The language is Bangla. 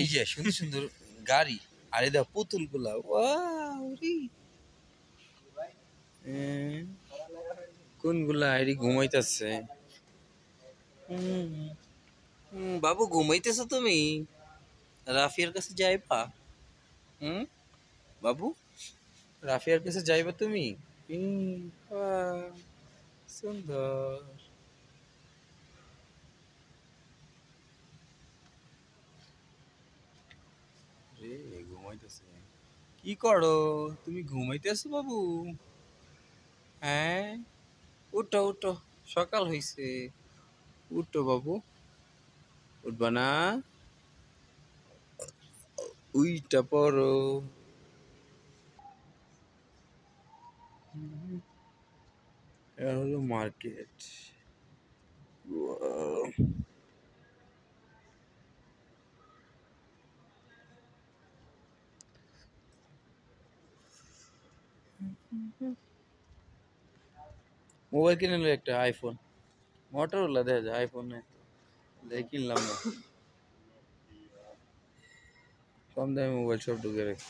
এই যে সুন্দর সুন্দর গাড়ি আর এই দেখো পুতুল গুলা কোনগুলা এরি ঘুমাইতেছে। বাবু ঘুমাইতেছো তুমি? রাফিয়ার কাছে যাইবা? বাবু রাফিয়ার কাছে যাইবা তুমি? সুন্দর রে ঘুমাইতেছে। কি করো তুমি? ঘুমাইতেছো বাবু? হ্যাঁ উঠো উঠো, সকাল হইছে, উঠো বাবু। উঠবা না? উইটা পড়ো। এটা হলো মার্কেট। মোবাইল কিনে নিলো একটা আইফোন, মোটরোলা দেখা যায়, আইফোন নেই দেখে কিনলাম না। কম দামে মোবাইল সব ঢুকে রেখে